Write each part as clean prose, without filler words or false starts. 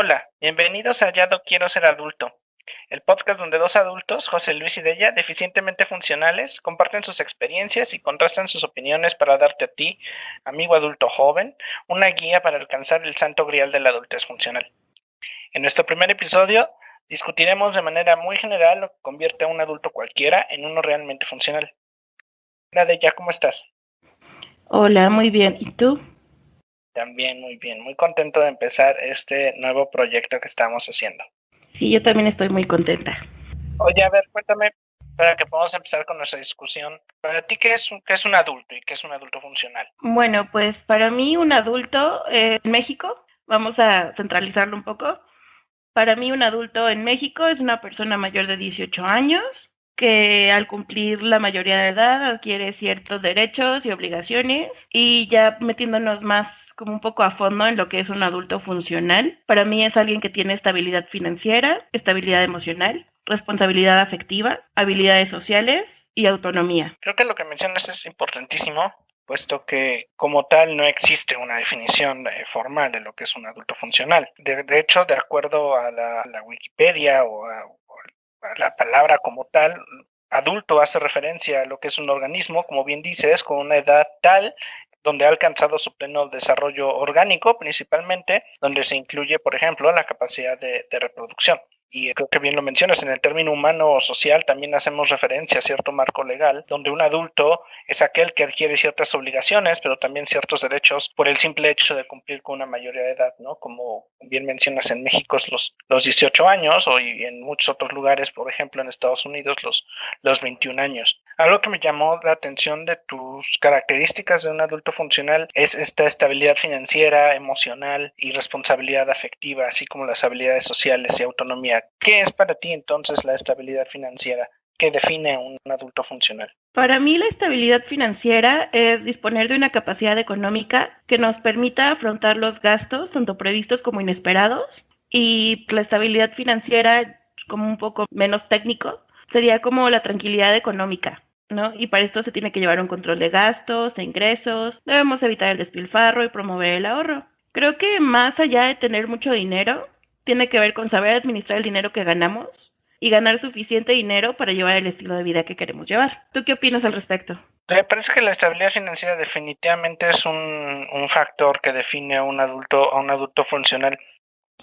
Hola, bienvenidos a Ya no quiero ser adulto, el podcast donde dos adultos, José Luis y Deya, deficientemente funcionales, comparten sus experiencias y contrastan sus opiniones para darte a ti, amigo adulto joven, una guía para alcanzar el santo grial de la adultez funcional. En nuestro primer episodio discutiremos de manera muy general lo que convierte a un adulto cualquiera en uno realmente funcional. Hola Deya, ¿cómo estás? Hola, muy bien. ¿Y tú? También muy bien, muy contento de empezar este nuevo proyecto que estamos haciendo. Sí, yo también estoy muy contenta. Oye, a ver, cuéntame, para que podamos empezar con nuestra discusión. Para ti, qué es un adulto y qué es un adulto funcional? Bueno, pues para mí un adulto en México, vamos a centralizarlo un poco. Para mí un adulto en México es una persona mayor de 18 años que al cumplir la mayoría de edad adquiere ciertos derechos y obligaciones y ya metiéndonos más como un poco a fondo en lo que es un adulto funcional, para mí es alguien que tiene estabilidad financiera, estabilidad emocional, responsabilidad afectiva, habilidades sociales y autonomía. Creo que lo que mencionas es importantísimo, puesto que como tal no existe una definición formal de lo que es un adulto funcional. De hecho, de acuerdo a la Wikipedia o a la palabra como tal, adulto hace referencia a lo que es un organismo, como bien dices, con una edad tal donde ha alcanzado su pleno desarrollo orgánico, principalmente, donde se incluye, por ejemplo, la capacidad de reproducción. Y creo que bien lo mencionas, en el término humano o social también hacemos referencia a cierto marco legal, donde un adulto es aquel que adquiere ciertas obligaciones, pero también ciertos derechos por el simple hecho de cumplir con una mayoría de edad, ¿no? Como bien mencionas, en México es los 18 años, o y en muchos otros lugares, por ejemplo en Estados Unidos, los 21 años. Algo que me llamó la atención de tus características de un adulto funcional es esta estabilidad financiera, emocional y responsabilidad afectiva, así como las habilidades sociales y autonomía. ¿Qué es para ti entonces la estabilidad financiera? ¿Qué define a un adulto funcional? Para mí la estabilidad financiera es disponer de una capacidad económica que nos permita afrontar los gastos, tanto previstos como inesperados. Y la estabilidad financiera, como un poco menos técnico, sería como la tranquilidad económica, ¿no? Y para esto se tiene que llevar un control de gastos, de ingresos, debemos evitar el despilfarro y promover el ahorro. Creo que más allá de tener mucho dinero, tiene que ver con saber administrar el dinero que ganamos y ganar suficiente dinero para llevar el estilo de vida que queremos llevar. ¿Tú qué opinas al respecto? Me parece que la estabilidad financiera definitivamente es un factor que define a un adulto funcional.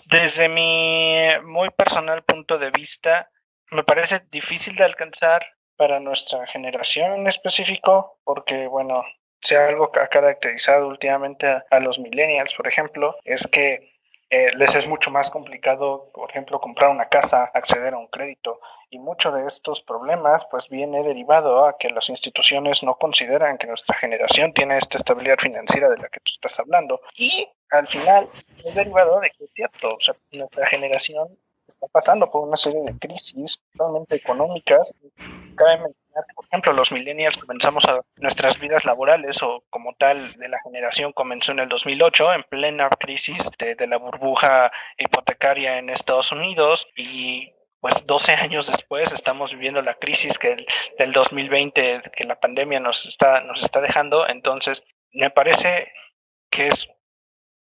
Desde mi muy personal punto de vista, me parece difícil de alcanzar para nuestra generación en específico, porque, bueno, si algo que ha caracterizado últimamente a los millennials, por ejemplo, es que les es mucho más complicado, por ejemplo, comprar una casa, acceder a un crédito, y mucho de estos problemas pues viene derivado a que las instituciones no consideran que nuestra generación tiene esta estabilidad financiera de la que tú estás hablando, y al final es derivado de que es cierto, o sea, nuestra generación está pasando por una serie de crisis totalmente económicas. Cabe mencionar que, por ejemplo, los millennials comenzamos a nuestras vidas laborales o como tal de la generación comenzó en el 2008 en plena crisis de la burbuja hipotecaria en Estados Unidos, y pues 12 años después estamos viviendo la crisis del 2020 que la pandemia nos está dejando. Entonces me parece que es,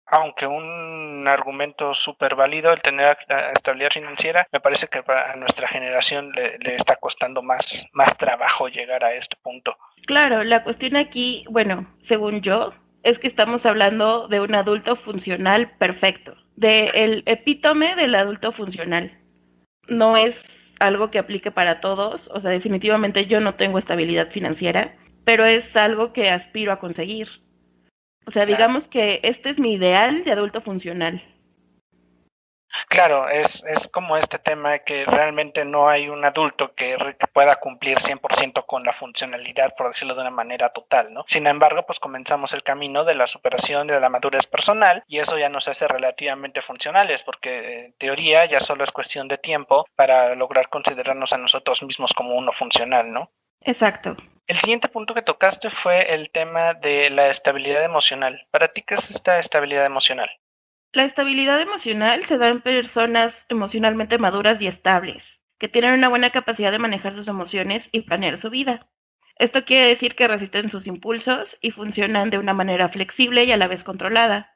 aunque un argumento súper válido el tener estabilidad financiera, me parece que a nuestra generación le está costando más trabajo llegar a este punto. Claro, la cuestión aquí, bueno, según yo, es que estamos hablando de un adulto funcional perfecto, de el epítome del adulto funcional. No es algo que aplique para todos, o sea, definitivamente yo no tengo estabilidad financiera, pero es algo que aspiro a conseguir. O sea, Claro. digamos que este es mi ideal de adulto funcional. Claro, es como este tema que realmente no hay un adulto que pueda cumplir 100% con la funcionalidad, por decirlo de una manera total, ¿no? Sin embargo, pues comenzamos el camino de la superación de la madurez personal y eso ya nos hace relativamente funcionales, porque en teoría ya solo es cuestión de tiempo para lograr considerarnos a nosotros mismos como uno funcional, ¿no? Exacto. El siguiente punto que tocaste fue el tema de la estabilidad emocional. ¿Para ti qué es esta estabilidad emocional? La estabilidad emocional se da en personas emocionalmente maduras y estables, que tienen una buena capacidad de manejar sus emociones y planear su vida. Esto quiere decir que resisten sus impulsos y funcionan de una manera flexible y a la vez controlada.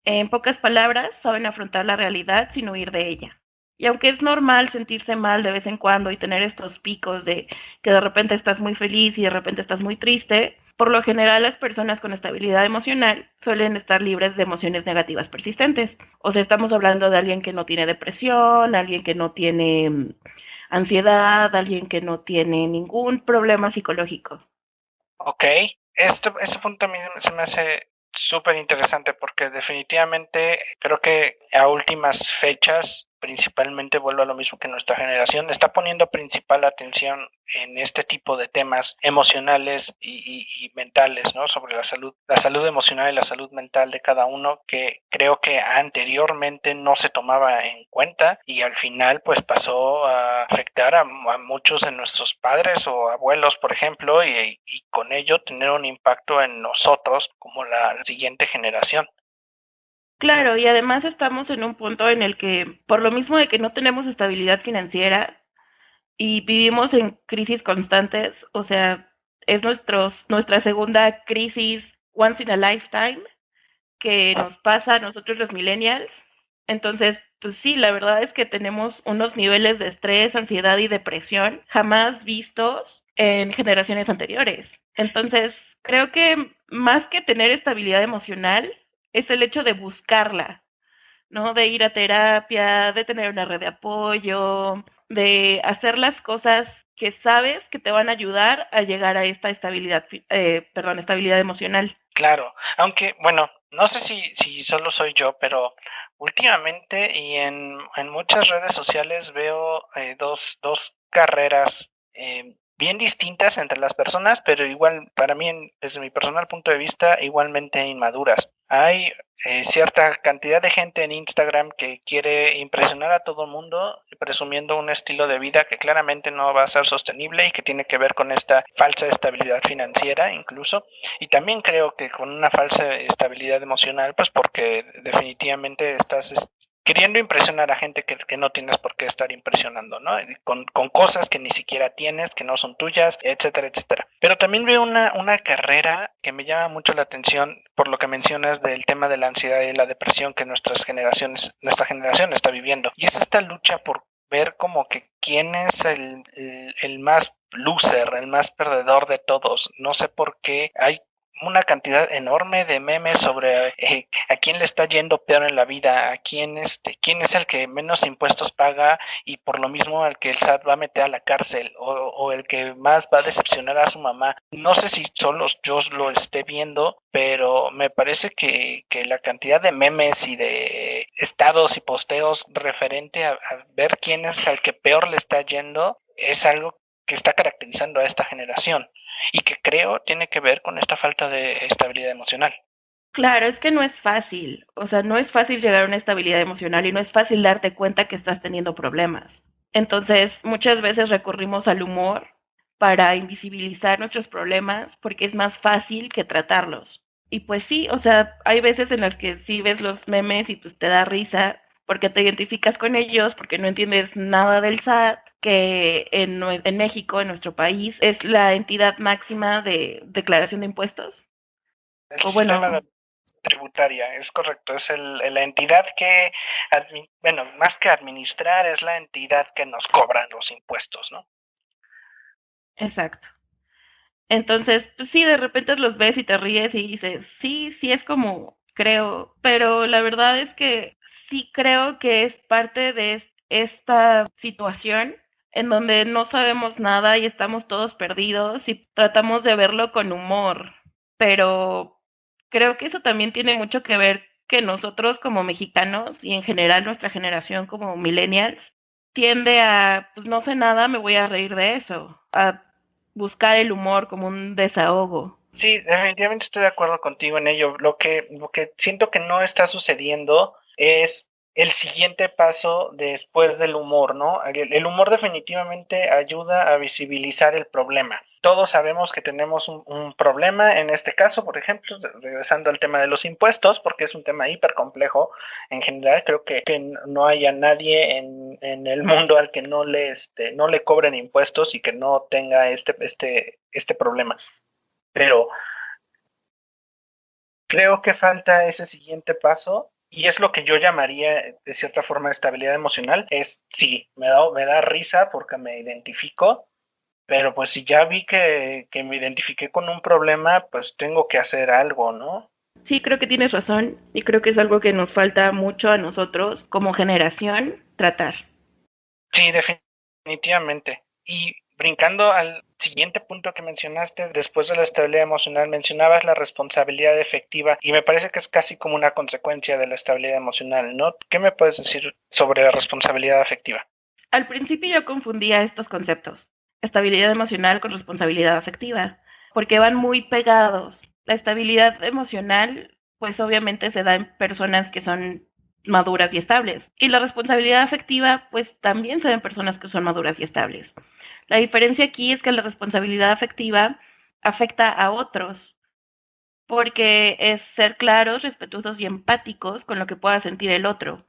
En pocas palabras, saben afrontar la realidad sin huir de ella. Y aunque es normal sentirse mal de vez en cuando y tener estos picos de que de repente estás muy feliz y de repente estás muy triste, por lo general las personas con estabilidad emocional suelen estar libres de emociones negativas persistentes. O sea, estamos hablando de alguien que no tiene depresión, alguien que no tiene ansiedad, alguien que no tiene ningún problema psicológico. Ok, ese punto también se me hace súper interesante porque definitivamente creo que a últimas fechas, principalmente vuelvo a lo mismo que nuestra generación, está poniendo principal atención en este tipo de temas emocionales y mentales, ¿no? Sobre la salud emocional y la salud mental de cada uno, que creo que anteriormente no se tomaba en cuenta y al final pues pasó a afectar a muchos de nuestros padres o abuelos, por ejemplo, y con ello tener un impacto en nosotros como la siguiente generación. Claro, y además estamos en un punto en el que, por lo mismo de que no tenemos estabilidad financiera y vivimos en crisis constantes, o sea, es nuestra segunda crisis once in a lifetime que nos pasa a nosotros los millennials. Entonces, pues sí, la verdad es que tenemos unos niveles de estrés, ansiedad y depresión jamás vistos en generaciones anteriores. Entonces, creo que más que tener estabilidad emocional, es el hecho de buscarla, ¿no? De ir a terapia, de tener una red de apoyo, de hacer las cosas que sabes que te van a ayudar a llegar a esta estabilidad emocional. Claro, aunque, bueno, no sé si solo soy yo, pero últimamente y en muchas redes sociales veo dos carreras bien distintas entre las personas, pero igual, para mí, desde mi personal punto de vista, igualmente inmaduras. Hay cierta cantidad de gente en Instagram que quiere impresionar a todo el mundo presumiendo un estilo de vida que claramente no va a ser sostenible y que tiene que ver con esta falsa estabilidad financiera incluso. Y también creo que con una falsa estabilidad emocional, pues porque definitivamente estás queriendo impresionar a gente que no tienes por qué estar impresionando, ¿no? Con cosas que ni siquiera tienes, que no son tuyas, etcétera, etcétera. Pero también veo una carrera que me llama mucho la atención por lo que mencionas del tema de la ansiedad y la depresión que nuestra generación está viviendo. Y es esta lucha por ver como que quién es el más loser, el más perdedor de todos. No sé por qué hay una cantidad enorme de memes sobre a quién le está yendo peor en la vida, a quién es el que menos impuestos paga y por lo mismo al que el SAT va a meter a la cárcel o el que más va a decepcionar a su mamá. No sé si solo yo lo esté viendo, pero me parece que la cantidad de memes y de estados y posteos referente a ver quién es el que peor le está yendo es algo que está caracterizando a esta generación y que creo tiene que ver con esta falta de estabilidad emocional. Claro, es que no es fácil, o sea, no es fácil llegar a una estabilidad emocional y no es fácil darte cuenta que estás teniendo problemas. Entonces, muchas veces recurrimos al humor para invisibilizar nuestros problemas porque es más fácil que tratarlos. Y pues sí, o sea, hay veces en las que sí ves los memes y pues te da risa porque te identificas con ellos, porque no entiendes nada del SAT, que en México, en nuestro país, es la entidad máxima de declaración de impuestos. El O sistema bueno, tributaria, es correcto, es la entidad que, bueno, más que administrar, es la entidad que nos cobra los impuestos, ¿no? exacto. Entonces, pues sí, de repente los ves y te ríes y dices, sí, sí es como creo, pero la verdad es que sí creo que es parte de esta situación en donde no sabemos nada y estamos todos perdidos y tratamos de verlo con humor, pero creo que eso también tiene mucho que ver que nosotros como mexicanos y en general nuestra generación como millennials tiende a, pues no sé nada, me voy a reír de eso, a buscar el humor como un desahogo. Sí, definitivamente estoy de acuerdo contigo en ello. Lo que siento que no está sucediendo es el siguiente paso después del humor, ¿no? El humor definitivamente ayuda a visibilizar el problema. Todos sabemos que tenemos un problema, en este caso, por ejemplo, regresando al tema de los impuestos, porque es un tema hiper complejo en general, creo que no haya nadie en el mundo al que no le cobren impuestos y que no tenga este problema. Pero creo que falta ese siguiente paso y es lo que yo llamaría de cierta forma estabilidad emocional, es sí, me da risa porque me identifico, pero pues si ya vi que me identifiqué con un problema, pues tengo que hacer algo, ¿no? Sí, creo que tienes razón y creo que es algo que nos falta mucho a nosotros como generación tratar. Sí, definitivamente. Y brincando al siguiente punto que mencionaste, después de la estabilidad emocional, mencionabas la responsabilidad efectiva y me parece que es casi como una consecuencia de la estabilidad emocional, ¿no? ¿Qué me puedes decir sobre la responsabilidad afectiva? Al principio yo confundía estos conceptos, estabilidad emocional con responsabilidad afectiva, porque van muy pegados. La estabilidad emocional, pues obviamente se da en personas que son maduras y estables. Y la responsabilidad afectiva, pues también se da en personas que son maduras y estables. La diferencia aquí es que la responsabilidad afectiva afecta a otros, porque es ser claros, respetuosos y empáticos con lo que pueda sentir el otro.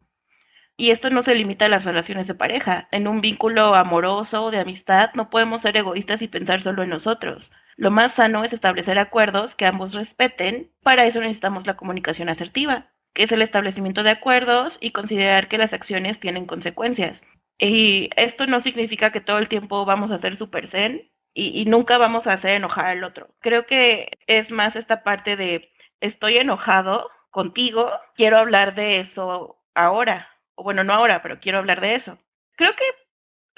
Y esto no se limita a las relaciones de pareja. En un vínculo amoroso o de amistad no podemos ser egoístas y pensar solo en nosotros. Lo más sano es establecer acuerdos que ambos respeten. Para eso necesitamos la comunicación asertiva, que es el establecimiento de acuerdos y considerar que las acciones tienen consecuencias. Y esto no significa que todo el tiempo vamos a ser super zen y nunca vamos a hacer enojar al otro. Creo que es más esta parte de estoy enojado contigo, quiero hablar de eso ahora, o bueno, no ahora, pero quiero hablar de eso. Creo que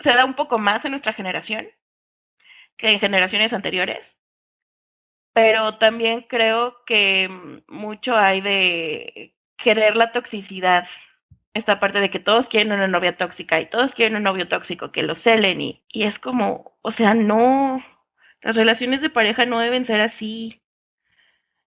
se da un poco más en nuestra generación que en generaciones anteriores, pero también creo que mucho hay de querer la toxicidad, esta parte de que todos quieren una novia tóxica y todos quieren un novio tóxico, que lo celen y es como, o sea, no, las relaciones de pareja no deben ser así,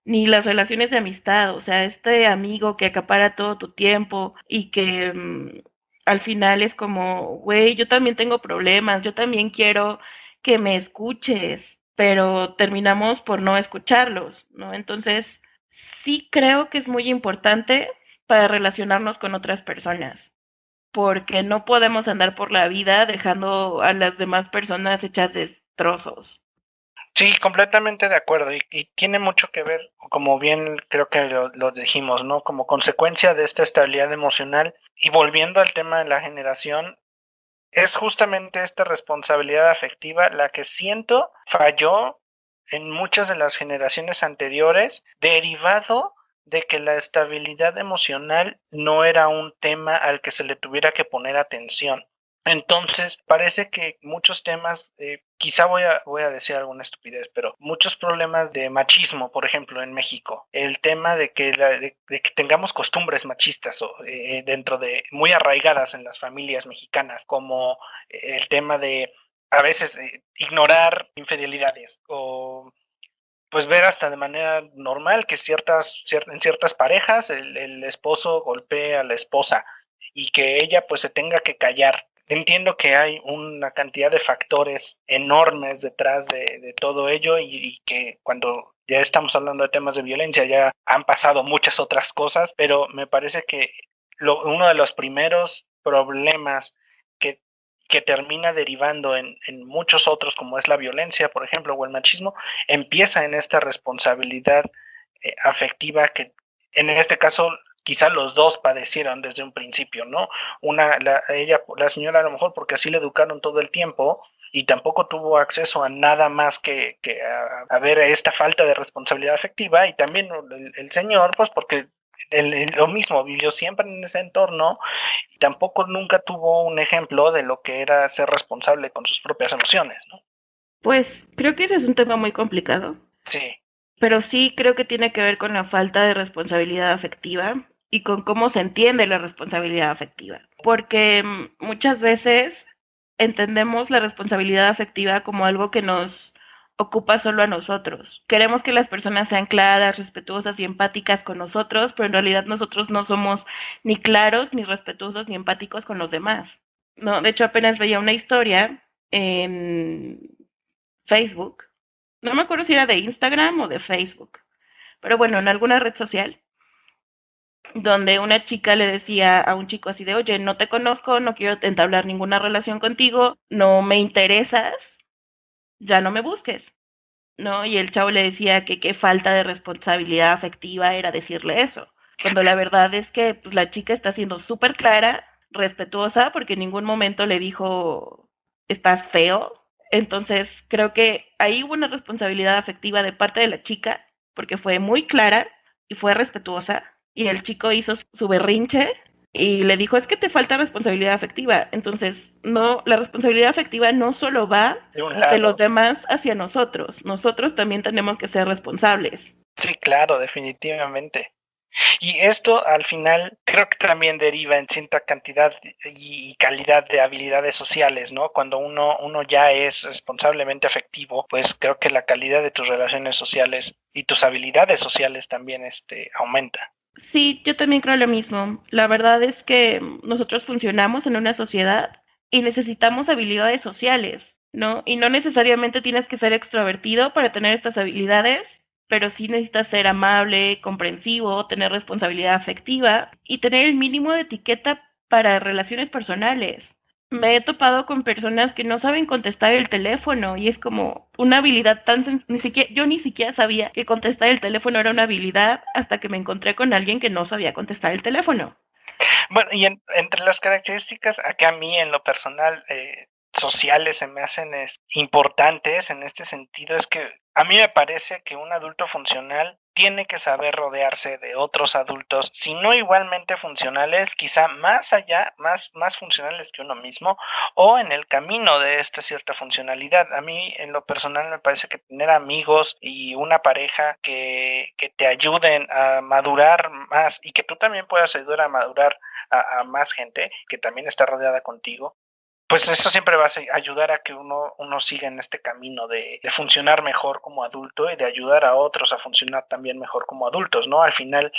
ni las relaciones de amistad, o sea, este amigo que acapara todo tu tiempo y que al final es como, güey, yo también tengo problemas, yo también quiero que me escuches, pero terminamos por no escucharlos, ¿no? Entonces, sí creo que es muy importante para relacionarnos con otras personas, porque no podemos andar por la vida dejando a las demás personas hechas destrozos. Sí, completamente de acuerdo y tiene mucho que ver, como bien creo que lo dijimos, ¿no? Como consecuencia de esta estabilidad emocional y volviendo al tema de la generación, es justamente esta responsabilidad afectiva la que siento falló en muchas de las generaciones anteriores, derivado de que la estabilidad emocional no era un tema al que se le tuviera que poner atención. Entonces, parece que muchos temas, quizá voy a decir alguna estupidez, pero muchos problemas de machismo, por ejemplo, en México, el tema de que, de que tengamos costumbres machistas dentro de muy arraigadas en las familias mexicanas, como el tema de a veces ignorar infidelidades o pues ver hasta de manera normal que en ciertas parejas el esposo golpee a la esposa y que ella pues se tenga que callar. Entiendo que hay una cantidad de factores enormes detrás de todo ello y que cuando ya estamos hablando de temas de violencia ya han pasado muchas otras cosas, pero me parece que uno de los primeros problemas que, que termina derivando en muchos otros, como es la violencia, por ejemplo, o el machismo, empieza en esta responsabilidad afectiva que en este caso quizá los dos padecieron desde un principio, ¿no? La señora a lo mejor porque así le educaron todo el tiempo y tampoco tuvo acceso a nada más que a ver esta falta de responsabilidad afectiva y también el señor pues porque lo mismo, vivió siempre en ese entorno y tampoco nunca tuvo un ejemplo de lo que era ser responsable con sus propias emociones, ¿no? Pues creo que ese es un tema muy complicado, Sí, pero sí creo que tiene que ver con la falta de responsabilidad afectiva y con cómo se entiende la responsabilidad afectiva. Porque muchas veces entendemos la responsabilidad afectiva como algo que nos ocupa solo a nosotros. Queremos que las personas sean claras, respetuosas y empáticas con nosotros, pero en realidad nosotros no somos ni claros, ni respetuosos, ni empáticos con los demás. No, de hecho apenas veía una historia en Facebook, no me acuerdo si era de Instagram o de Facebook, pero bueno, en alguna red social, donde una chica le decía a un chico así de, oye, no te conozco, no quiero entablar ninguna relación contigo, no me interesas, ya no me busques, ¿no? Y el chavo le decía que qué falta de responsabilidad afectiva era decirle eso, cuando la verdad es que pues, la chica está siendo súper clara, respetuosa, porque en ningún momento le dijo, estás feo. Entonces, creo que ahí hubo una responsabilidad afectiva de parte de la chica, porque fue muy clara y fue respetuosa, y el chico hizo su berrinche y le dijo, es que te falta responsabilidad afectiva. Entonces, no, la responsabilidad afectiva no solo va De un de los lado. demás hacia nosotros también tenemos que ser responsables. Sí, claro, definitivamente. Y esto al final creo que también deriva en cierta cantidad y calidad de habilidades sociales, ¿no? Cuando uno ya es responsablemente afectivo, pues creo que la calidad de tus relaciones sociales y tus habilidades sociales también aumenta. Sí, yo también creo lo mismo. La verdad es que nosotros funcionamos en una sociedad y necesitamos habilidades sociales, ¿no? Y no necesariamente tienes que ser extrovertido para tener estas habilidades, pero sí necesitas ser amable, comprensivo, tener responsabilidad afectiva y tener el mínimo de etiqueta para relaciones personales. Me he topado con personas que no saben contestar el teléfono y es como una habilidad ni siquiera yo ni siquiera sabía que contestar el teléfono era una habilidad hasta que me encontré con alguien que no sabía contestar el teléfono. Bueno, y entre las características, acá a mí en lo personal, sociales se me hacen importantes en este sentido, es que a mí me parece que un adulto funcional tiene que saber rodearse de otros adultos, si no igualmente funcionales, quizá más allá, más funcionales que uno mismo, o en el camino de esta cierta funcionalidad. A mí en lo personal me parece que tener amigos y una pareja que te ayuden a madurar más y que tú también puedas ayudar a madurar a más gente que también está rodeada contigo, pues eso siempre va a ayudar a que uno siga en este camino de funcionar mejor como adulto y de ayudar a otros a funcionar también mejor como adultos, ¿no? Al final,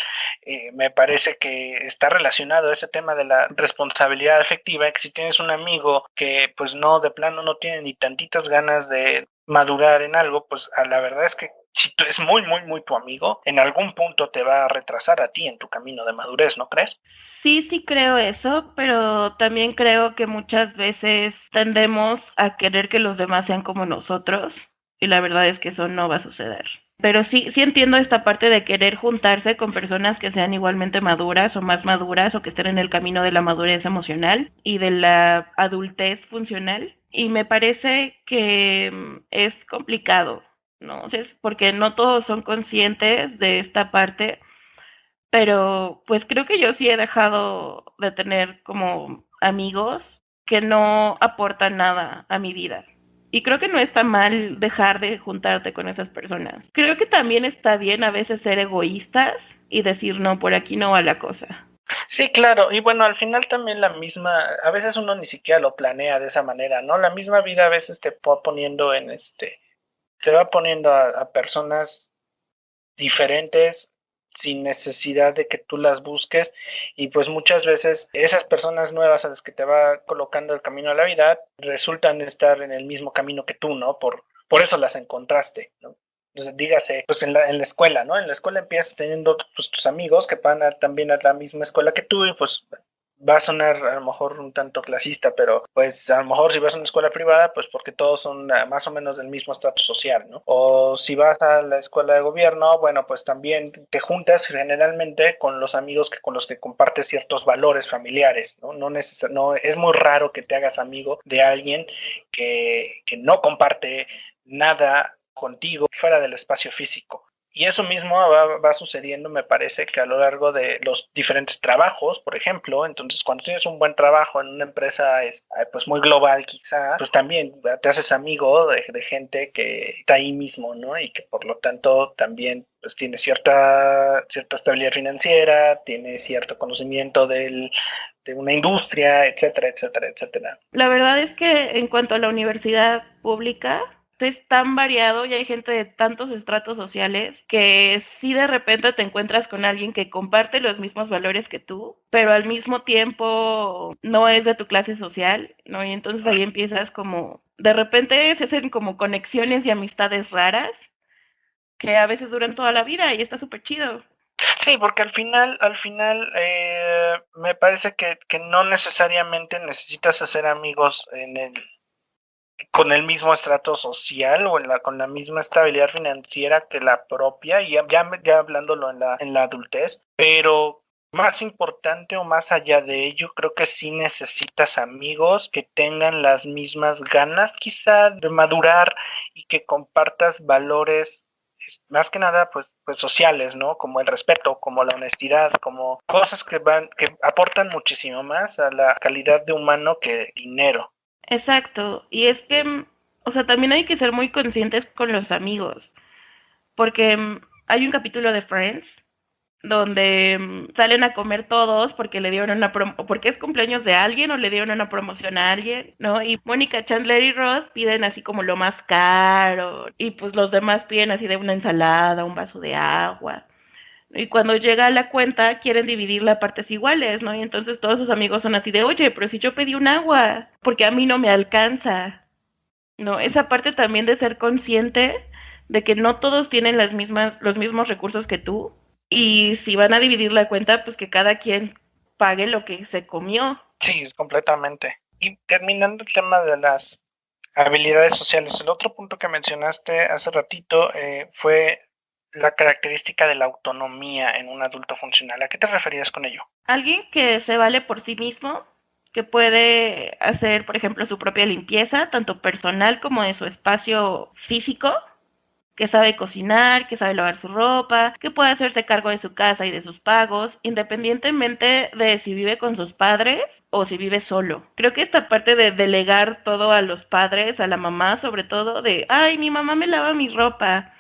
me parece que está relacionado ese tema de la responsabilidad afectiva, que si tienes un amigo que pues no, de plano no tiene ni tantitas ganas de madurar en algo, pues a la verdad es que si tú es muy tu amigo, en algún punto te va a retrasar a ti en tu camino de madurez, ¿no crees? Sí, sí creo eso, pero también creo que muchas veces tendemos a querer que los demás sean como nosotros y la verdad es que eso no va a suceder. Pero sí, sí entiendo esta parte de querer juntarse con personas que sean igualmente maduras o más maduras o que estén en el camino de la madurez emocional y de la adultez funcional. Y me parece que es complicado, ¿no? O sea, es porque no todos son conscientes de esta parte, pero pues creo que yo sí he dejado de tener como amigos que no aportan nada a mi vida. Y creo que no está mal dejar de juntarte con esas personas. Creo que también está bien a veces ser egoístas y decir, no, por aquí no va la cosa. Sí, claro, y bueno, al final también la misma, a veces uno ni siquiera lo planea de esa manera, ¿no? La misma vida a veces te va poniendo te va poniendo a personas diferentes sin necesidad de que tú las busques y pues muchas veces esas personas nuevas a las que te va colocando el camino a la vida resultan estar en el mismo camino que tú, ¿no? Por eso las encontraste, ¿no? Entonces, dígase, pues en la escuela, ¿no? En la escuela empiezas teniendo pues, tus amigos que van también a la misma escuela que tú y pues va a sonar a lo mejor un tanto clasista, pero pues a lo mejor si vas a una escuela privada, pues porque todos son más o menos del mismo estatus social, ¿no? O si vas a la escuela de gobierno, bueno, pues también te juntas generalmente con los amigos con los que compartes ciertos valores familiares, ¿no? No es muy raro que te hagas amigo de alguien que no comparte nada contigo fuera del espacio físico. Y eso mismo va sucediendo, me parece, que a lo largo de los diferentes trabajos, por ejemplo, entonces cuando tienes un buen trabajo en una empresa pues muy global quizá, pues también te haces amigo de gente que está ahí mismo, ¿no? Y que por lo tanto también pues tiene cierta estabilidad financiera, tiene cierto conocimiento de una industria, etcétera, etcétera, etcétera. La verdad es que en cuanto a la universidad pública, es tan variado y hay gente de tantos estratos sociales que si de repente te encuentras con alguien que comparte los mismos valores que tú, pero al mismo tiempo no es de tu clase social, ¿no? Y entonces ahí empiezas como, de repente se hacen como conexiones y amistades raras que a veces duran toda la vida y está súper chido. Sí, porque al final me parece que no necesariamente necesitas hacer amigos con el mismo estrato social o con la misma estabilidad financiera que la propia, y ya hablándolo en la adultez, pero más importante o más allá de ello, creo que sí necesitas amigos que tengan las mismas ganas quizá de madurar y que compartas valores más que nada pues sociales, ¿no? Como el respeto, como la honestidad, como cosas que aportan muchísimo más a la calidad de humano que dinero. Exacto. Y es que, o sea, también hay que ser muy conscientes con los amigos, porque hay un capítulo de Friends donde salen a comer todos porque le dieron o porque es cumpleaños de alguien o le dieron una promoción a alguien, ¿no? Y Mónica, Chandler y Ross piden así como lo más caro y pues los demás piden así de una ensalada, un vaso de agua. Y cuando llega la cuenta quieren dividirla a partes iguales, ¿no? Y entonces todos sus amigos son así de, oye, pero si yo pedí un agua, porque a mí no me alcanza, ¿no? Esa parte también de ser consciente de que no todos tienen los mismos recursos que tú y si van a dividir la cuenta, pues que cada quien pague lo que se comió. Sí, completamente. Y terminando el tema de las habilidades sociales, el otro punto que mencionaste hace ratito fue la característica de la autonomía en un adulto funcional. ¿A qué te referías con ello? Alguien que se vale por sí mismo, que puede hacer, por ejemplo, su propia limpieza, tanto personal como de su espacio físico, que sabe cocinar, que sabe lavar su ropa, que puede hacerse cargo de su casa y de sus pagos, independientemente de si vive con sus padres o si vive solo. Creo que esta parte de delegar todo a los padres, a la mamá sobre todo, de, ay, mi mamá me lava mi ropa,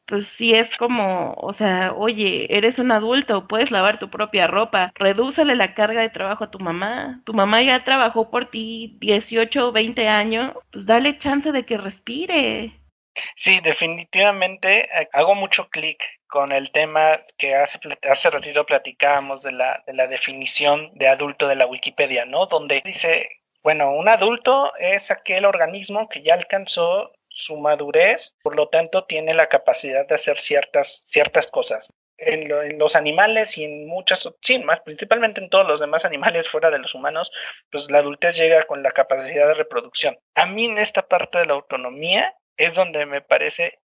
pues sí es como, o sea, oye, eres un adulto, puedes lavar tu propia ropa, redúcele la carga de trabajo a tu mamá ya trabajó por ti 18 o 20 años, pues dale chance de que respire. Sí, definitivamente hago mucho clic con el tema que hace ratito platicábamos de la definición de adulto de la Wikipedia, ¿no? Donde dice, bueno, un adulto es aquel organismo que ya alcanzó su madurez, por lo tanto tiene la capacidad de hacer ciertas cosas. En los animales y en muchas, sí, más principalmente en todos los demás animales fuera de los humanos, pues la adultez llega con la capacidad de reproducción. A mí en esta parte de la autonomía es donde me parece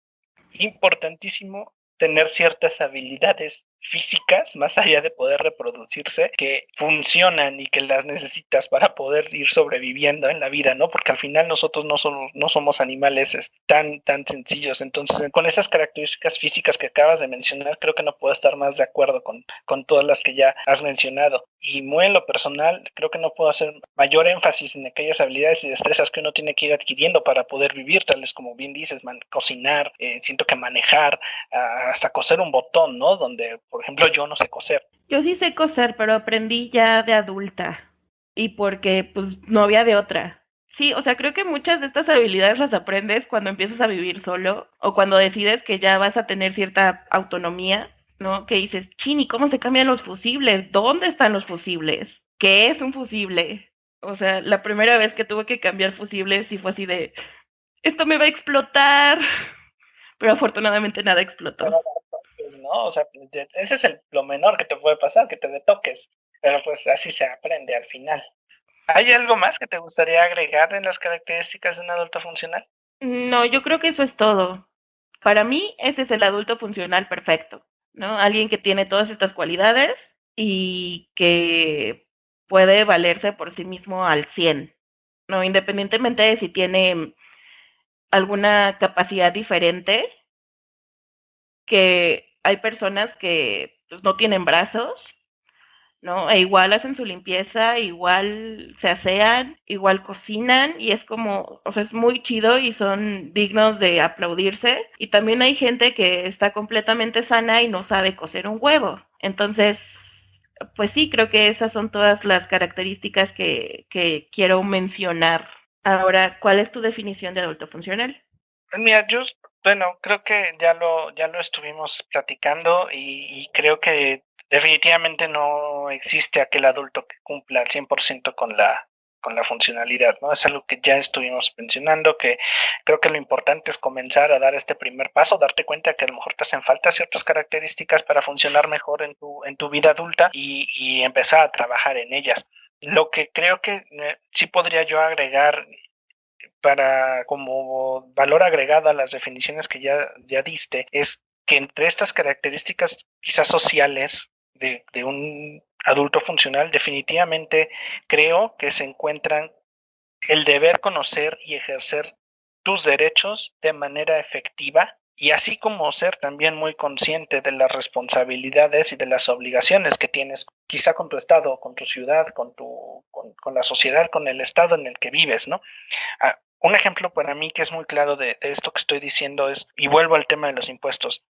importantísimo tener ciertas habilidades físicas, más allá de poder reproducirse, que funcionan y que las necesitas para poder ir sobreviviendo en la vida, ¿no? Porque al final nosotros no somos animales tan sencillos. Entonces, con esas características físicas que acabas de mencionar, creo que no puedo estar más de acuerdo con todas las que ya has mencionado. Y muy en lo personal, creo que no puedo hacer mayor énfasis en aquellas habilidades y destrezas que uno tiene que ir adquiriendo para poder vivir, tales como bien dices, cocinar, siento que manejar, hasta coser un botón, ¿no? Donde, por ejemplo, yo no sé coser. Yo sí sé coser, pero aprendí ya de adulta y porque pues no había de otra. Sí, o sea, creo que muchas de estas habilidades las aprendes cuando empiezas a vivir solo o cuando decides que ya vas a tener cierta autonomía, ¿no? Que dices, chini, ¿cómo se cambian los fusibles? ¿Dónde están los fusibles? ¿Qué es un fusible? O sea, la primera vez que tuve que cambiar fusibles sí fue así de, esto me va a explotar, pero afortunadamente nada explotó. Pues, ¿no? O sea, ese es lo menor que te puede pasar, que te toques, pero pues así se aprende al final. ¿Hay algo más que te gustaría agregar en las características de un adulto funcional? No, yo creo que eso es todo. Para mí, ese es el adulto funcional perfecto, ¿no? Alguien que tiene todas estas cualidades y que puede valerse por sí mismo al 100, ¿no? Independientemente de si tiene alguna capacidad diferente, que hay personas que pues, no tienen brazos, ¿no? E igual hacen su limpieza, igual se asean, igual cocinan y es como, o sea, es muy chido y son dignos de aplaudirse. Y también hay gente que está completamente sana y no sabe cocer un huevo. Entonces, pues sí, creo que esas son todas las características que quiero mencionar. Ahora, ¿cuál es tu definición de adulto funcional? Mira, yo, bueno, creo que ya lo estuvimos platicando y creo que definitivamente no existe aquel adulto que cumpla al 100% con la funcionalidad, ¿no? Es algo que ya estuvimos mencionando, que creo que lo importante es comenzar a dar este primer paso, darte cuenta que a lo mejor te hacen falta ciertas características para funcionar mejor en tu vida adulta y empezar a trabajar en ellas. Lo que creo que sí podría yo agregar para como valor agregado a las definiciones que ya diste, es que entre estas características quizás sociales de un adulto funcional, definitivamente creo que se encuentran el deber conocer y ejercer tus derechos de manera efectiva y así como ser también muy consciente de las responsabilidades y de las obligaciones que tienes, quizá con tu estado, con tu ciudad, con la sociedad, con el estado en el que vives, ¿no? Un ejemplo para mí que es muy claro de esto que estoy diciendo es, y vuelvo al tema de los impuestos,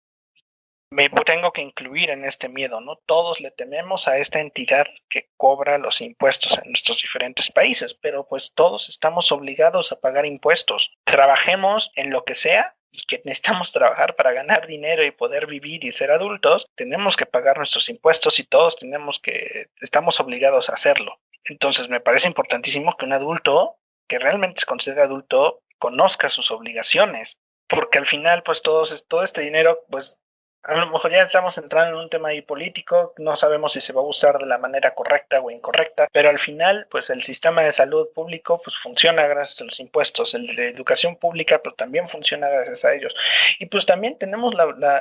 me tengo que incluir en este miedo, ¿no? Todos le tememos a esta entidad que cobra los impuestos en nuestros diferentes países, pero pues todos estamos obligados a pagar impuestos. Trabajemos en lo que sea y que necesitamos trabajar para ganar dinero y poder vivir y ser adultos, tenemos que pagar nuestros impuestos y todos estamos obligados a hacerlo. Entonces me parece importantísimo que un adulto que realmente se considera adulto conozca sus obligaciones, porque al final pues todo este dinero pues a lo mejor ya estamos entrando en un tema ahí político, no sabemos si se va a usar de la manera correcta o incorrecta, pero al final, pues el sistema de salud público pues funciona gracias a los impuestos, el de educación pública pues también funciona gracias a ellos. Y pues también tenemos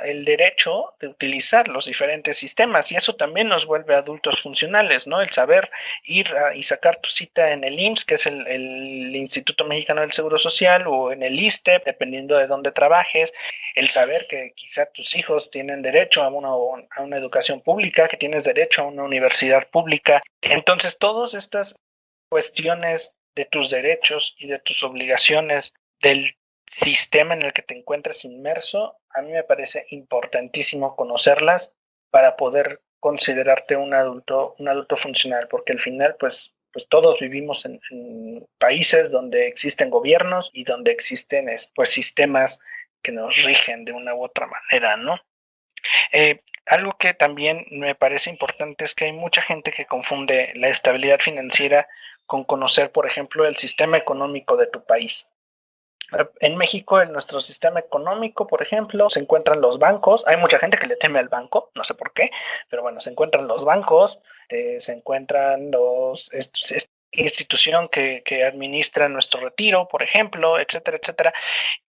el derecho de utilizar los diferentes sistemas y eso también nos vuelve adultos funcionales, ¿no? El saber ir y sacar tu cita en el IMSS, que es el Instituto Mexicano del Seguro Social, o en el ISSSTE, dependiendo de dónde trabajes, el saber que quizá tus hijos tienen derecho a una educación pública, que tienes derecho a una universidad pública. Entonces, todas estas cuestiones de tus derechos y de tus obligaciones del sistema en el que te encuentras inmerso, a mí me parece importantísimo conocerlas para poder considerarte un adulto funcional, porque al final, pues todos vivimos en países donde existen gobiernos y donde existen pues sistemas que nos rigen de una u otra manera, ¿no? Algo que también me parece importante es que hay mucha gente que confunde la estabilidad financiera con conocer, por ejemplo, el sistema económico de tu país. En México, en nuestro sistema económico, por ejemplo, se encuentran los bancos. Hay mucha gente que le teme al banco, no sé por qué, pero bueno, se encuentran los bancos, se encuentran esta institución que administra nuestro retiro, por ejemplo, etcétera, etcétera.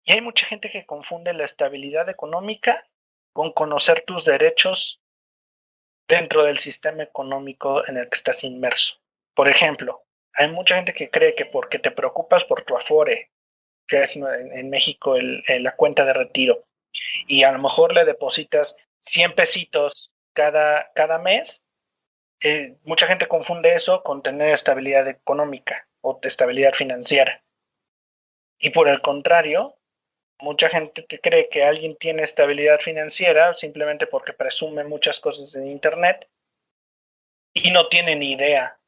Y hay mucha gente que confunde la estabilidad económica con conocer tus derechos dentro del sistema económico en el que estás inmerso. Por ejemplo, hay mucha gente que cree que porque te preocupas por tu Afore, que es en México la cuenta de retiro, y a lo mejor le depositas 100 pesitos cada mes, mucha gente confunde eso con tener estabilidad económica o estabilidad financiera. Y por el contrario, mucha gente que cree que alguien tiene estabilidad financiera simplemente porque presume muchas cosas en Internet y no tiene ni idea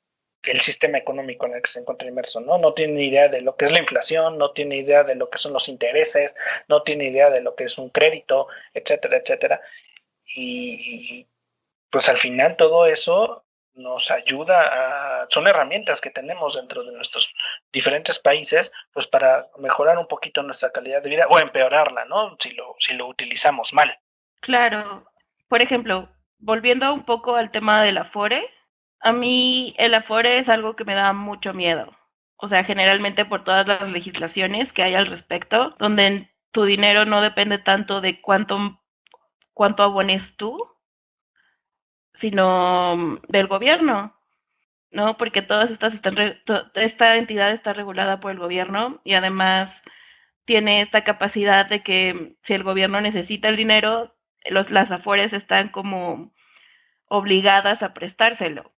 del sistema económico en el que se encuentra inmerso, ¿no? No tiene ni idea de lo que es la inflación, no tiene idea de lo que son los intereses, no tiene idea de lo que es un crédito, etcétera, etcétera. Y pues al final todo eso nos ayuda son herramientas que tenemos dentro de nuestros diferentes países, pues para mejorar un poquito nuestra calidad de vida o empeorarla, ¿no? Si lo utilizamos mal. Claro. Por ejemplo, volviendo un poco al tema del Afore, a mí el Afore es algo que me da mucho miedo. O sea, generalmente por todas las legislaciones que hay al respecto, donde tu dinero no depende tanto de cuánto abones tú, sino del gobierno, ¿no? Porque todas estas esta entidad está regulada por el gobierno y además tiene esta capacidad de que si el gobierno necesita el dinero, las afores están como obligadas a prestárselo.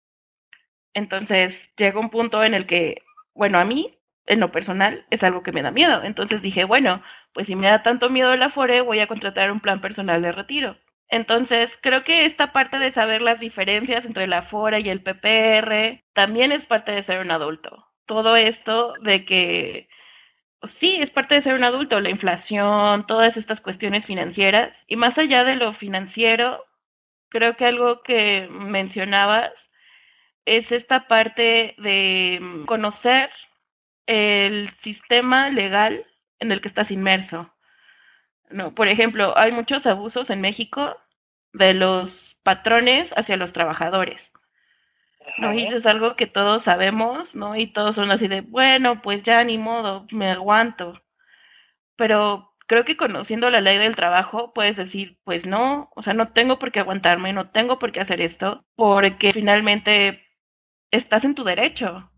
Entonces llega un punto en el que, bueno, a mí, en lo personal, es algo que me da miedo. Entonces dije, bueno, pues si me da tanto miedo el Afore, voy a contratar un plan personal de retiro. Entonces, creo que esta parte de saber las diferencias entre el Afore y el PPR también es parte de ser un adulto. Todo esto de que sí, es parte de ser un adulto, la inflación, todas estas cuestiones financieras. Y más allá de lo financiero, creo que algo que mencionabas es esta parte de conocer el sistema legal en el que estás inmerso. No, por ejemplo, hay muchos abusos en México de los patrones hacia los trabajadores. ¿no? Y eso es algo que todos sabemos, ¿no? Y todos son así de, bueno, pues ya ni modo, me aguanto. Pero creo que conociendo la ley del trabajo puedes decir, pues no, o sea, no tengo por qué aguantarme, no tengo por qué hacer esto, porque finalmente estás en tu derecho,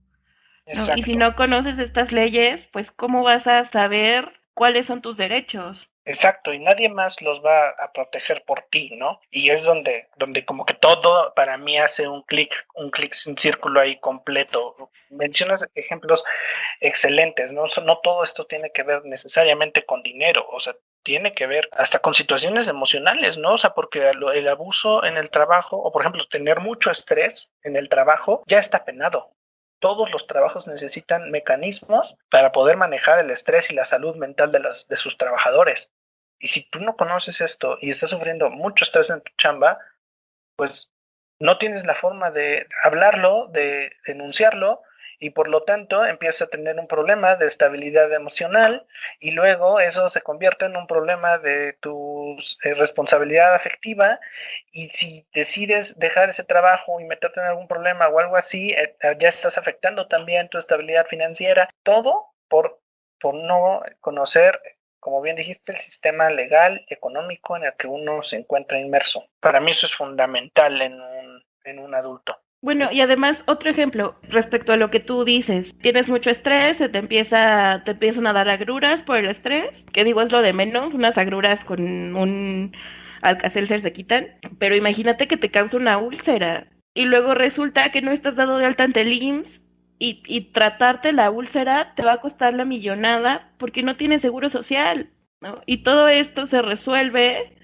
¿no? Y si Exacto. no conoces estas leyes, pues ¿cómo vas a saber cuáles son tus derechos? Exacto, y nadie más los va a proteger por ti, ¿no? Y es donde como que todo para mí hace un clic sin círculo ahí completo. Mencionas ejemplos excelentes, ¿no? No todo esto tiene que ver necesariamente con dinero, o sea, tiene que ver hasta con situaciones emocionales, ¿no? O sea, porque el abuso en el trabajo, o por ejemplo, tener mucho estrés en el trabajo, ya está penado. Todos los trabajos necesitan mecanismos para poder manejar el estrés y la salud mental de sus trabajadores. Y si tú no conoces esto y estás sufriendo mucho estrés en tu chamba, pues no tienes la forma de hablarlo, de denunciarlo, y por lo tanto empiezas a tener un problema de estabilidad emocional y luego eso se convierte en un problema de tu responsabilidad afectiva, y si decides dejar ese trabajo y meterte en algún problema o algo así, ya estás afectando también tu estabilidad financiera, todo por no conocer, como bien dijiste, el sistema legal, económico en el que uno se encuentra inmerso. Para mí eso es fundamental en un adulto. Bueno, y además, otro ejemplo respecto a lo que tú dices, tienes mucho estrés, te empiezan a dar agruras por el estrés, que digo es lo de menos, unas agruras con un Alka-Seltzer se quitan, pero imagínate que te causa una úlcera y luego resulta que no estás dado de alta ante el IMSS y tratarte la úlcera te va a costar la millonada porque no tienes seguro social, ¿no? Y todo esto se resuelve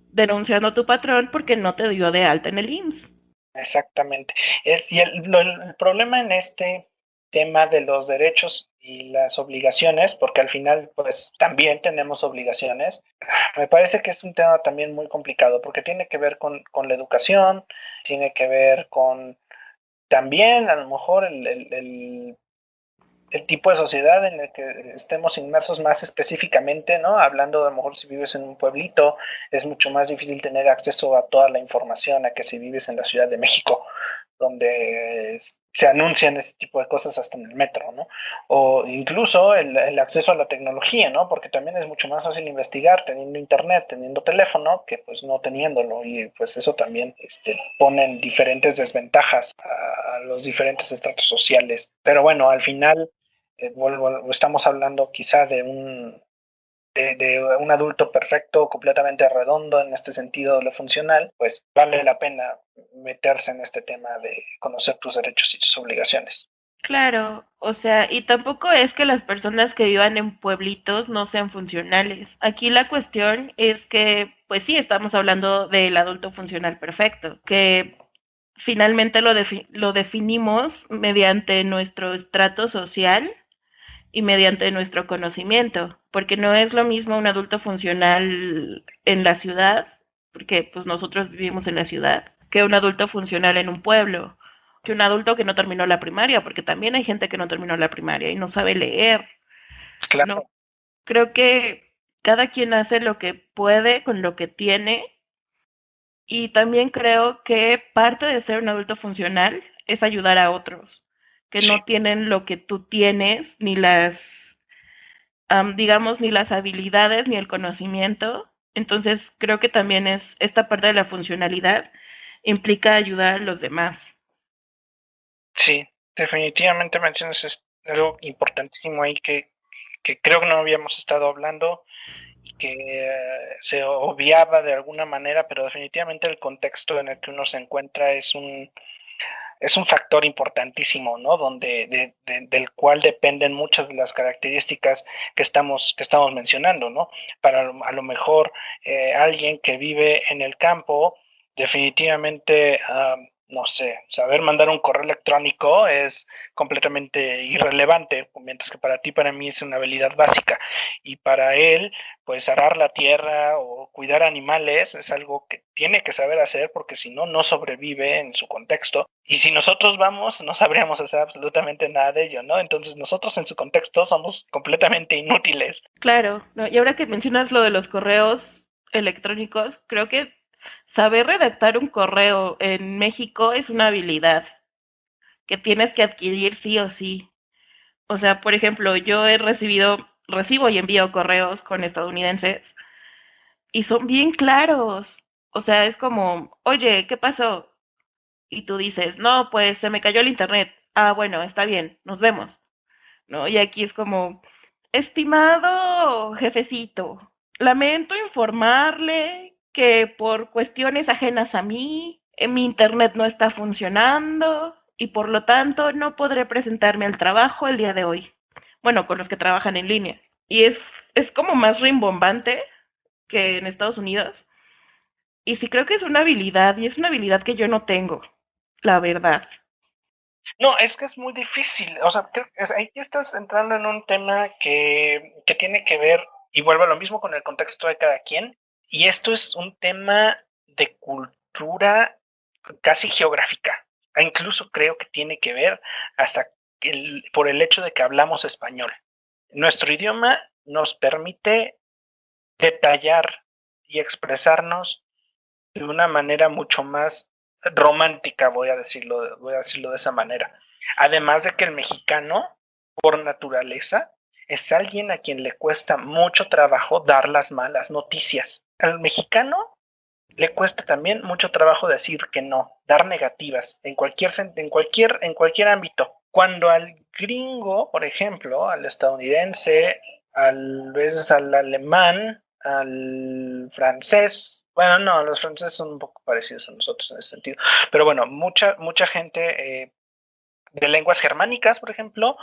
denunciando a tu patrón porque no te dio de alta en el IMSS. Exactamente. El problema en este tema de los derechos y las obligaciones, porque al final pues también tenemos obligaciones, me parece que es un tema también muy complicado, porque tiene que ver con la educación, tiene que ver con también a lo mejor el tipo de sociedad en el que estemos inmersos más específicamente, ¿no? Hablando, a lo mejor si vives en un pueblito, es mucho más difícil tener acceso a toda la información a que si vives en la Ciudad de México, donde se anuncian este tipo de cosas hasta en el metro, ¿no? O incluso el acceso a la tecnología, ¿no? Porque también es mucho más fácil investigar teniendo internet, teniendo teléfono, que pues no teniéndolo, y pues eso también pone en diferentes desventajas a los diferentes estratos sociales. Pero bueno, al final estamos hablando quizá de un adulto perfecto, completamente redondo en este sentido de lo funcional, pues vale la pena meterse en este tema de conocer tus derechos y tus obligaciones. Claro, o sea, y tampoco es que las personas que vivan en pueblitos no sean funcionales. Aquí la cuestión es que, pues sí, estamos hablando del adulto funcional perfecto, que finalmente lo definimos mediante nuestro estrato social y mediante nuestro conocimiento, porque no es lo mismo un adulto funcional en la ciudad, porque pues nosotros vivimos en la ciudad, que un adulto funcional en un pueblo, que un adulto que no terminó la primaria, porque también hay gente que no terminó la primaria y no sabe leer, ¿no? Claro, Creo que cada quien hace lo que puede con lo que tiene, y también creo que parte de ser un adulto funcional es ayudar a otros que sí, no tienen lo que tú tienes, ni las digamos, ni las habilidades ni el conocimiento. Entonces, creo que también es esta parte de la funcionalidad implica ayudar a los demás. sí, definitivamente mencionas algo importantísimo ahí que creo que no habíamos estado hablando y que se obviaba de alguna manera, pero definitivamente el contexto en el que uno se encuentra es un factor importantísimo, ¿no? Del cual dependen muchas de las características que estamos mencionando, ¿no? Para a lo mejor alguien que vive en el campo, definitivamente, no sé, saber mandar un correo electrónico es completamente irrelevante, mientras que para ti, para mí es una habilidad básica. Y para él, pues arar la tierra o cuidar animales es algo que tiene que saber hacer, porque si no, no sobrevive en su contexto. Y si nosotros vamos, no sabríamos hacer absolutamente nada de ello, ¿no? Entonces nosotros en su contexto somos completamente inútiles. Claro, ¿no? Y ahora que mencionas lo de los correos electrónicos, creo que saber redactar un correo en México es una habilidad. que tienes que adquirir sí o sí. O sea, por ejemplo, yo recibo y envío correos con estadounidenses y son bien claros. O sea, es como, oye, ¿qué pasó? Y tú dices, no, pues se me cayó el internet. Ah, bueno, está bien, nos vemos. ¿No? Y aquí es como, estimado jefecito, lamento informarle que por cuestiones ajenas a mí, mi internet no está funcionando y por lo tanto no podré presentarme al trabajo el día de hoy. Bueno, con los que trabajan en línea. Y es como más rimbombante que en Estados Unidos. Y sí creo que es una habilidad, y es una habilidad que yo no tengo, la verdad. No, es que es muy difícil. O sea, ahí estás entrando en un tema que tiene que ver, y vuelvo a lo mismo con el contexto de cada quien. Y esto es un tema de cultura casi geográfica. E incluso creo que tiene que ver hasta por el hecho de que hablamos español. Nuestro idioma nos permite detallar y expresarnos de una manera mucho más romántica, voy a decirlo de esa manera. Además de que el mexicano, por naturaleza, es alguien a quien le cuesta mucho trabajo dar las malas noticias. Al mexicano le cuesta también mucho trabajo decir que no, dar negativas en cualquier ámbito. Cuando al gringo, por ejemplo, al estadounidense, veces al alemán, al francés, bueno, no, los franceses son un poco parecidos a nosotros en ese sentido, pero bueno, mucha gente de lenguas germánicas, por ejemplo,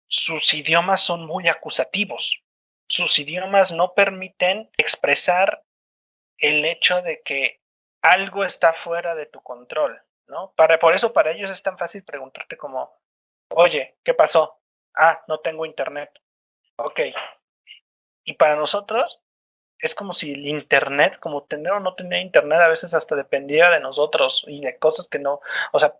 sus idiomas son muy acusativos. Sus idiomas no permiten expresar el hecho de que algo está fuera de tu control, ¿no? Por eso para ellos es tan fácil preguntarte como, oye, ¿qué pasó? Ah, no tengo internet. Ok. Y para nosotros es como si el internet, como tener o no tener internet, a veces hasta dependiera de nosotros y de cosas que no, o sea,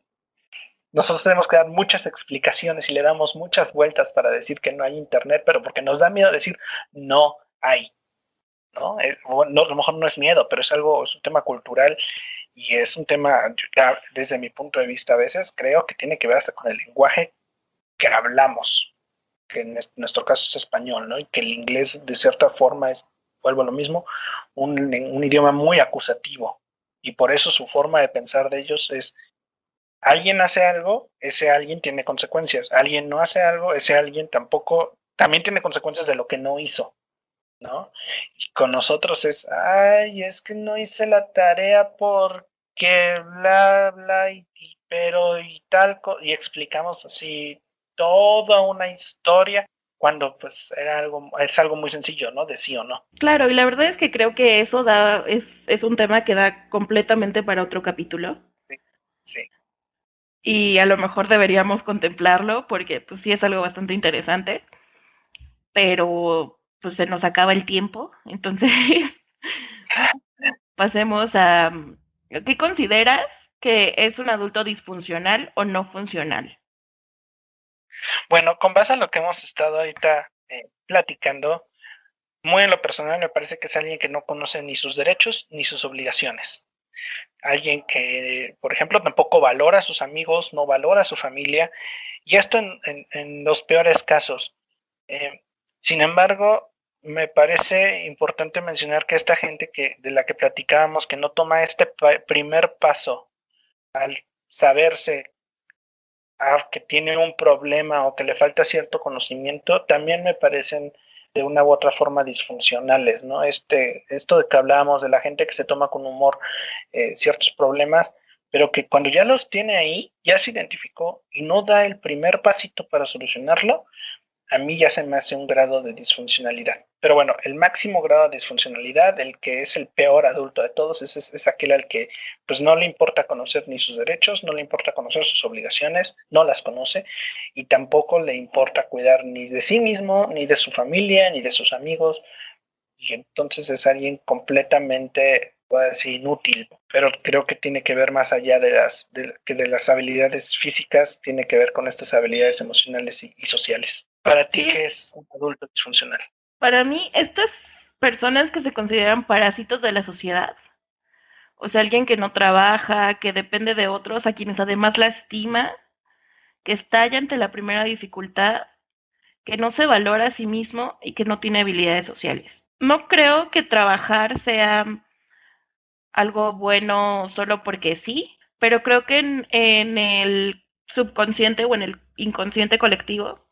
nosotros tenemos que dar muchas explicaciones y le damos muchas vueltas para decir que no hay internet, pero porque nos da miedo decir no hay, ¿no? No, a lo mejor no es miedo, pero es un tema cultural y es un tema, ya, desde mi punto de vista, a veces creo que tiene que ver hasta con el lenguaje que hablamos, que en nuestro caso es español, ¿no? Y que el inglés, de cierta forma, vuelvo a lo mismo, un idioma muy acusativo. Y por eso su forma de pensar de ellos es, alguien hace algo, ese alguien tiene consecuencias. Alguien no hace algo, ese alguien también tiene consecuencias de lo que no hizo, ¿no? Y con nosotros es, ay, es que no hice la tarea porque bla, bla, pero y tal, y explicamos así toda una historia cuando pues es algo muy sencillo, ¿no? De sí o no. Claro, y la verdad es que creo que eso es un tema que da completamente para otro capítulo. Sí, sí. Y a lo mejor deberíamos contemplarlo porque pues sí es algo bastante interesante, pero pues se nos acaba el tiempo. Entonces, pasemos a ¿qué consideras que es un adulto disfuncional o no funcional? Bueno, con base en lo que hemos estado ahorita platicando, muy en lo personal me parece que es alguien que no conoce ni sus derechos ni sus obligaciones. Alguien que, por ejemplo, tampoco valora a sus amigos, no valora a su familia, y esto en los peores casos. Eh, Sin embargo, me parece importante mencionar que esta gente de la que platicábamos, que no toma este primer paso al saberse que tiene un problema o que le falta cierto conocimiento, también me parecen de una u otra forma disfuncionales, ¿no? Esto de que hablábamos de la gente que se toma con humor ciertos problemas, pero que cuando ya los tiene ahí, ya se identificó y no da el primer pasito para solucionarlo, a mí ya se me hace un grado de disfuncionalidad. Pero bueno, el máximo grado de disfuncionalidad, el que es el peor adulto de todos, es aquel al que pues no le importa conocer ni sus derechos, no le importa conocer sus obligaciones, no las conoce y tampoco le importa cuidar ni de sí mismo, ni de su familia, ni de sus amigos. Y entonces es alguien completamente, puedo decir, inútil, pero creo que tiene que ver más allá de las habilidades físicas, tiene que ver con estas habilidades emocionales y sociales. ¿Para ti Sí, qué es un adulto disfuncional? para mí, estas personas que se consideran parásitos de la sociedad, o sea, alguien que no trabaja, que depende de otros, a quienes además lastima, que estalla ante la primera dificultad, que no se valora a sí mismo y que no tiene habilidades sociales. No creo que trabajar sea algo bueno solo porque sí, pero creo que en el subconsciente o en el inconsciente colectivo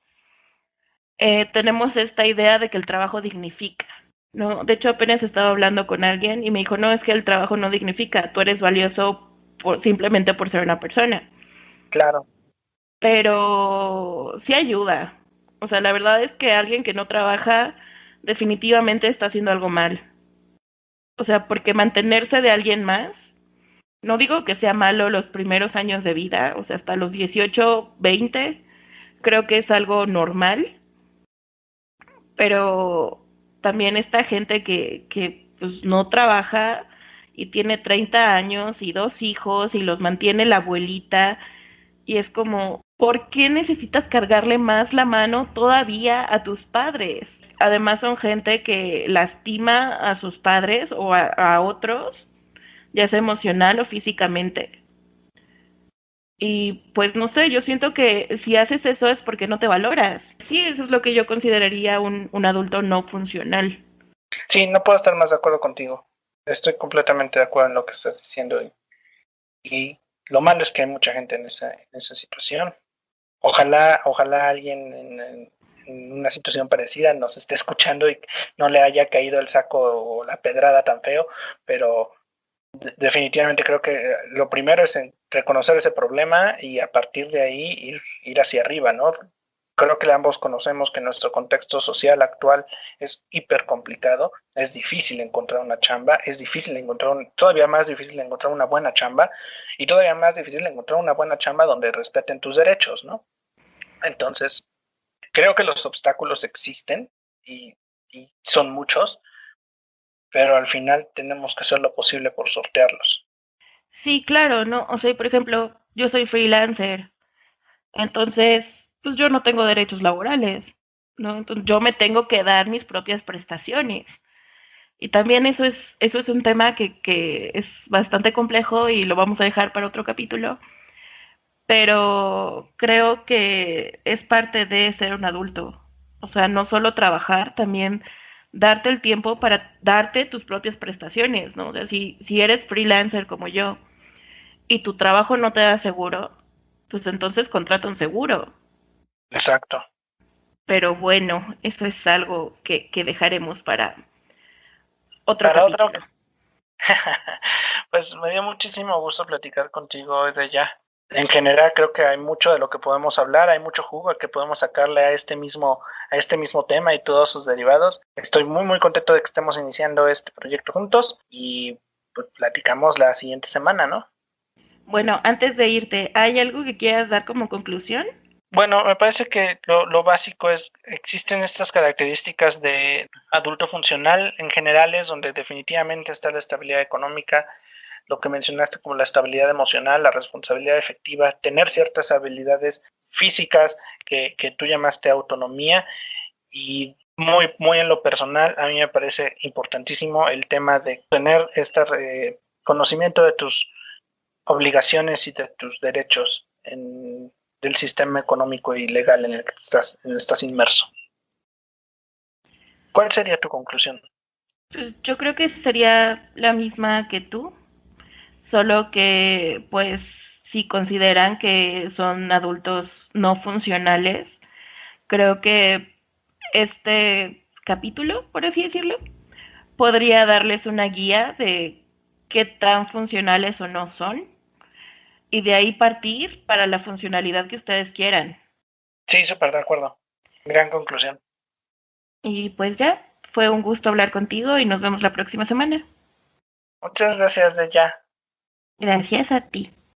tenemos esta idea de que el trabajo dignifica, ¿no? De hecho, apenas estaba hablando con alguien y me dijo, no, es que el trabajo no dignifica, tú eres valioso simplemente por ser una persona. Claro. Pero sí ayuda. O sea, la verdad es que alguien que no trabaja definitivamente está haciendo algo mal. O sea, porque mantenerse de alguien más, no digo que sea malo los primeros años de vida, o sea, hasta los 18, 20, creo que es algo normal, pero también esta gente que pues no trabaja y tiene 30 años y 2 hijos y los mantiene la abuelita y es como, ¿por qué necesitas cargarle más la mano todavía a tus padres? Además son gente que lastima a sus padres o a otros, ya sea emocional o físicamente. Y pues no sé, yo siento que si haces eso es porque no te valoras. Sí, eso es lo que yo consideraría un adulto no funcional. Sí, no puedo estar más de acuerdo contigo. Estoy completamente de acuerdo en lo que estás diciendo. Y lo malo es que hay mucha gente en esa situación. Ojalá alguien en una situación parecida nos esté escuchando y no le haya caído el saco o la pedrada tan feo, pero definitivamente creo que lo primero es reconocer ese problema y a partir de ahí ir hacia arriba, ¿no? Creo que ambos conocemos que nuestro contexto social actual es hiper complicado, es difícil encontrar una chamba, es difícil encontrar, todavía más difícil encontrar una buena chamba y todavía más difícil encontrar una buena chamba donde respeten tus derechos, ¿no? Entonces, creo que los obstáculos existen y, y son muchos, pero al final tenemos que hacer lo posible por sortearlos. Sí, claro, ¿no? O sea, por ejemplo, yo soy freelancer, entonces, pues yo no tengo derechos laborales, ¿no? Entonces yo me tengo que dar mis propias prestaciones. Y también eso es un tema que es bastante complejo y lo vamos a dejar para otro capítulo, pero creo que es parte de ser un adulto. O sea, no solo trabajar, también darte el tiempo para darte tus propias prestaciones, ¿no? O sea, si eres freelancer como yo y tu trabajo no te da seguro, pues entonces contrata un seguro. Exacto. Pero bueno, eso es algo que dejaremos para otro Para otra capítulo. ocasión. Pues me dio muchísimo gusto platicar contigo hoy de ya. En general creo que hay mucho de lo que podemos hablar, hay mucho jugo que podemos sacarle a a este mismo tema y todos sus derivados. Estoy muy contento de que estemos iniciando este proyecto juntos y pues platicamos la siguiente semana, ¿no? Bueno, antes de irte, ¿hay algo que quieras dar como conclusión? Bueno, me parece que lo básico es, existen estas características de adulto funcional en generales, donde definitivamente está la estabilidad económica, lo que mencionaste como la estabilidad emocional, la responsabilidad efectiva, tener ciertas habilidades físicas que tú llamaste autonomía y muy en lo personal, a mí me parece importantísimo el tema de tener este conocimiento de tus obligaciones y de tus derechos del sistema económico y legal en el que estás inmerso. ¿Cuál sería tu conclusión? Pues yo creo que sería la misma que tú, solo que pues si consideran que son adultos no funcionales, creo que este capítulo, por así decirlo, podría darles una guía de qué tan funcionales o no son y de ahí partir para la funcionalidad que ustedes quieran. Sí, súper de acuerdo. Gran conclusión. Y pues ya, fue un gusto hablar contigo y nos vemos la próxima semana. Muchas gracias de ya. Gracias a ti.